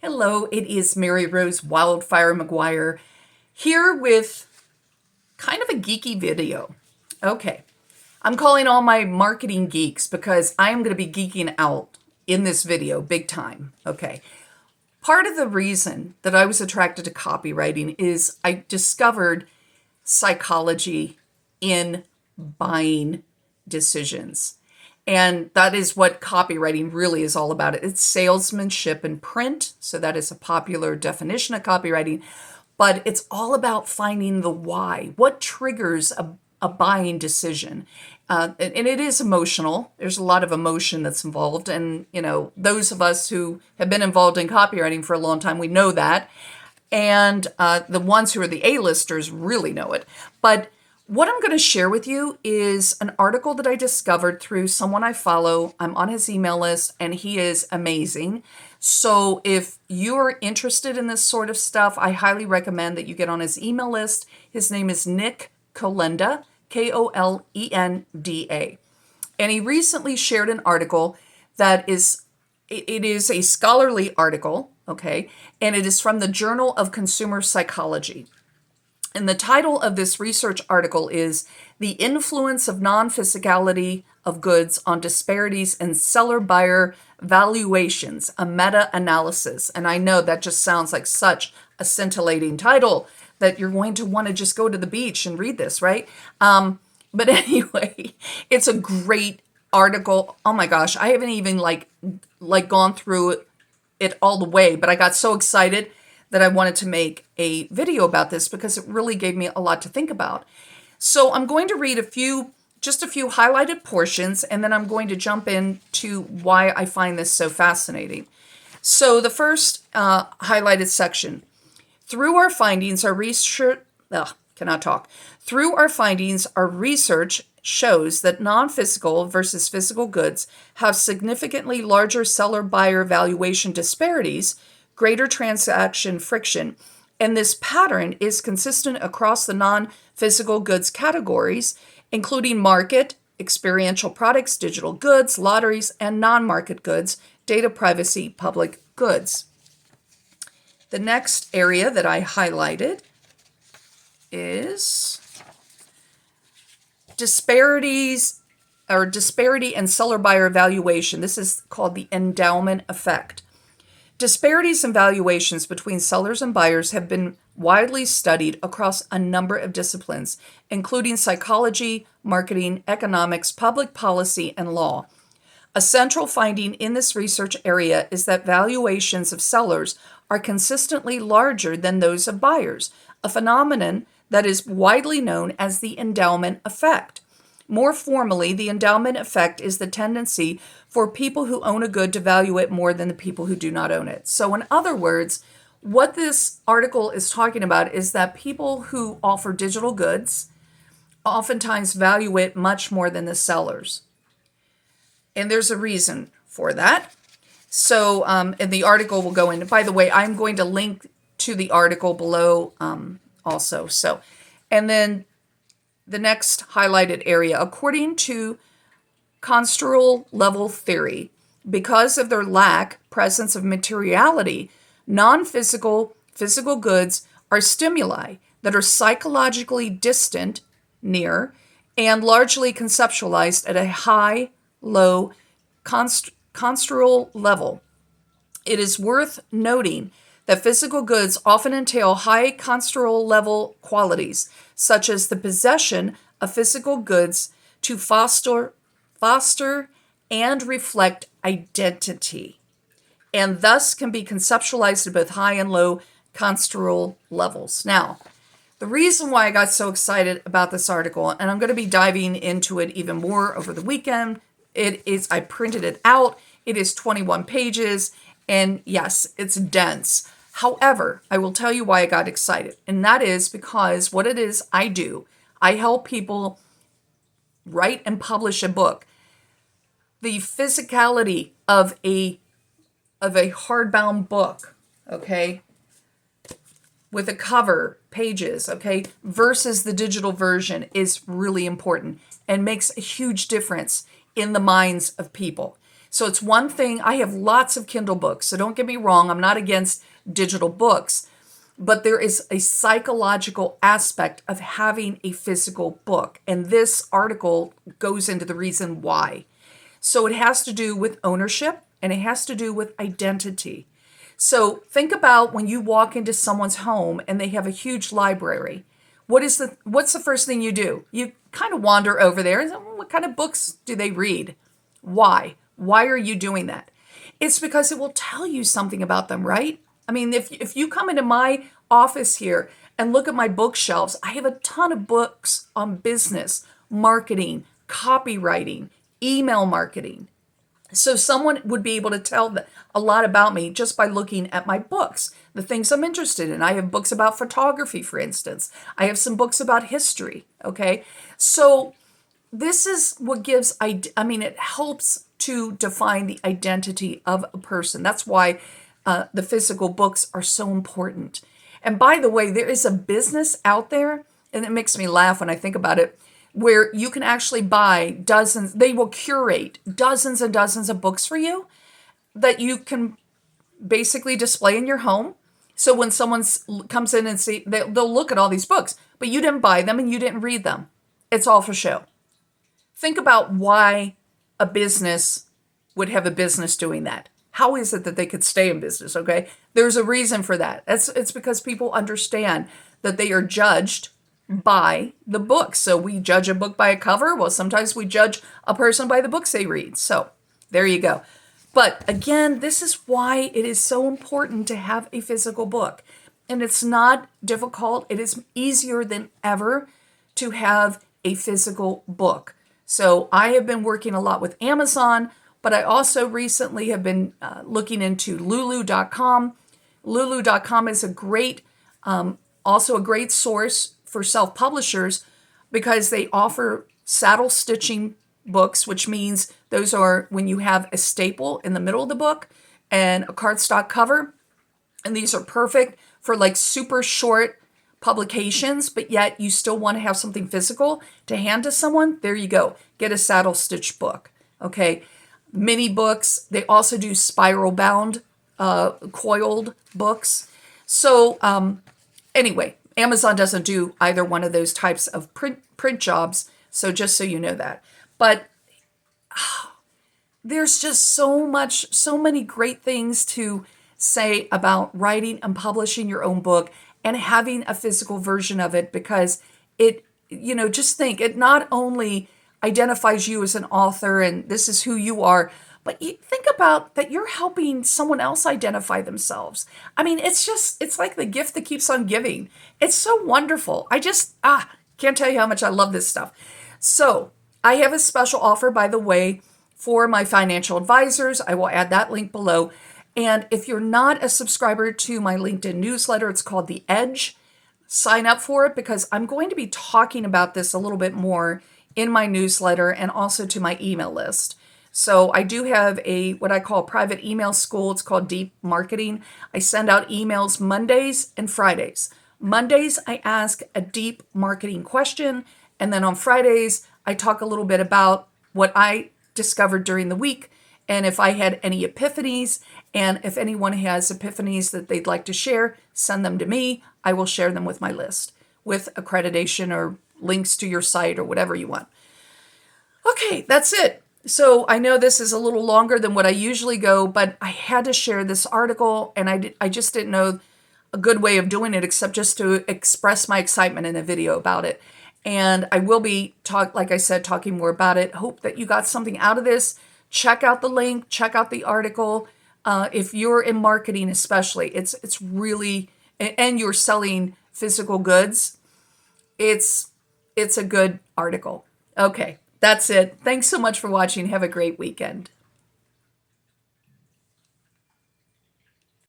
Hello, it is Mary Rose Wildfire McGuire here with kind of a geeky video. Okay, I'm calling all my marketing geeks because I am going to be geeking out in this video big time. Okay, part of the reason that I was attracted to copywriting is I discovered psychology in buying decisions. And that is what copywriting really is all about. It's salesmanship in print. So that is a popular definition of copywriting. But it's all about finding the why. What triggers a buying decision? And it is emotional. There's a lot of emotion that's involved. And, those of us who have been involved in copywriting for a long time, we know that. And the ones who are the A-listers really know it. But what I'm going to share with you is an article that I discovered through someone I follow. I'm on his email list, and he is amazing. So if you're interested in this sort of stuff, I highly recommend that you get on his email list. His name is Nick Kolenda, Kolenda. And he recently shared an article that is a scholarly article, okay? And it is from the Journal of Consumer Psychology. And the title of this research article is The Influence of Non-Physicality of Goods on Disparities in Seller-Buyer Valuations, a Meta-Analysis. And I know that just sounds like such a scintillating title that you're going to want to just go to the beach and read this, right? But anyway, it's a great article. Oh my gosh, I haven't even like gone through it all the way, but I got so excited that I wanted to make a video about this because it really gave me a lot to think about. So I'm going to read just a few highlighted portions, and then I'm going to jump into why I find this so fascinating. So the first highlighted section, through our findings, our research shows that non-physical versus physical goods have significantly larger seller-buyer valuation disparities, greater transaction friction, and this pattern is consistent across the non-physical goods categories, including market, experiential products, digital goods, lotteries, and non-market goods, data privacy, public goods. The next area that I highlighted is disparity and seller-buyer valuation. This is called the endowment effect. Disparities in valuations between sellers and buyers have been widely studied across a number of disciplines, including psychology, marketing, economics, public policy, and law. A central finding in this research area is that valuations of sellers are consistently larger than those of buyers, a phenomenon that is widely known as the endowment effect. More formally, the endowment effect is the tendency for people who own a good to value it more than the people who do not own it. So in other words, what this article is talking about is that people who offer digital goods oftentimes value it much more than the sellers. And there's a reason for that. So, and the article will go in. By the way, I'm going to link to the article below also. So, and then the next highlighted area, according to construal level theory, because of their presence of materiality, non-physical, physical goods are stimuli that are psychologically distant, near, and largely conceptualized at a high, low, construal level. It is worth noting that physical goods often entail high construal level qualities, such as the possession of physical goods to foster and reflect identity, and thus can be conceptualized at both high and low construal levels. Now, the reason why I got so excited about this article, and I'm going to be diving into it even more over the weekend, I printed it out. It is 21 pages, and yes, it's dense. However, I will tell you why I got excited, and that is because what it is I do, I help people write and publish a book. The physicality of a hardbound book, okay, with a cover, pages, okay, versus the digital version is really important and makes a huge difference in the minds of people. So it's one thing. I have lots of Kindle books, so don't get me wrong. I'm not against digital books, but there is a psychological aspect of having a physical book. And this article goes into the reason why. So it has to do with ownership and it has to do with identity. So think about when you walk into someone's home and they have a huge library. What's the first thing you do? You kind of wander over there and say, "Well, what kind of books do they read? Why? Why are you doing that?" It's because it will tell you something about them, right? I mean, if you come into my office here and look at my bookshelves, I have a ton of books on business, marketing, copywriting, email marketing. So someone would be able to tell a lot about me just by looking at my books, the things I'm interested in. I have books about photography, for instance. I have some books about history, okay? So this is what gives, it helps to define the identity of a person. That's why the physical books are so important. And by the way, there is a business out there, and it makes me laugh when I think about it, where you can actually buy dozens, they will curate dozens and dozens of books for you that you can basically display in your home. So when someone comes in and they'll look at all these books, but you didn't buy them and you didn't read them. It's all for show. Think about why a business would have a business doing that. How is it that they could stay in business, okay? There's a reason for that. It's because people understand that they are judged by the book. So we judge a book by a cover. Well, sometimes we judge a person by the books they read. So there you go. But again, this is why it is so important to have a physical book. And it's not difficult. It is easier than ever to have a physical book. So I have been working a lot with Amazon, but I also recently have been looking into lulu.com. Lulu.com is also a great source for self-publishers because they offer saddle stitching books, which means those are when you have a staple in the middle of the book and a cardstock cover. And these are perfect for like super short publications, but yet you still want to have something physical to hand to someone. There you go. Get a saddle stitch book. Okay. Mini books. They also do spiral bound, coiled books. So anyway, Amazon doesn't do either one of those types of print jobs. So just so you know that. But there's just so many great things to say about writing and publishing your own book and having a physical version of it, because it, just think, it not only identifies you as an author and this is who you are, but you think about that you're helping someone else identify themselves. I mean, it's like the gift that keeps on giving. It's so wonderful. I just, can't tell you how much I love this stuff. So I have a special offer, by the way, for my financial advisors. I will add that link below. And if you're not a subscriber to my LinkedIn newsletter, it's called The Edge. Sign up for it because I'm going to be talking about this a little bit more in my newsletter and also to my email list. So I do have what I call private email school. It's called Deep Marketing. I send out emails Mondays and Fridays. Mondays, I ask a deep marketing question. And then on Fridays, I talk a little bit about what I discovered during the week and if I had any epiphanies. And if anyone has epiphanies that they'd like to share, send them to me. I will share them with my list with accreditation or links to your site or whatever you want. Okay, that's it. So I know this is a little longer than what I usually go, but I had to share this article and I just didn't know a good way of doing it except just to express my excitement in a video about it. And I will be, like I said, talking more about it. Hope that you got something out of this. Check out the link, check out the article. If you're in marketing especially, it's really, and you're selling physical goods, it's a good article. Okay, that's it. Thanks so much for watching. Have a great weekend.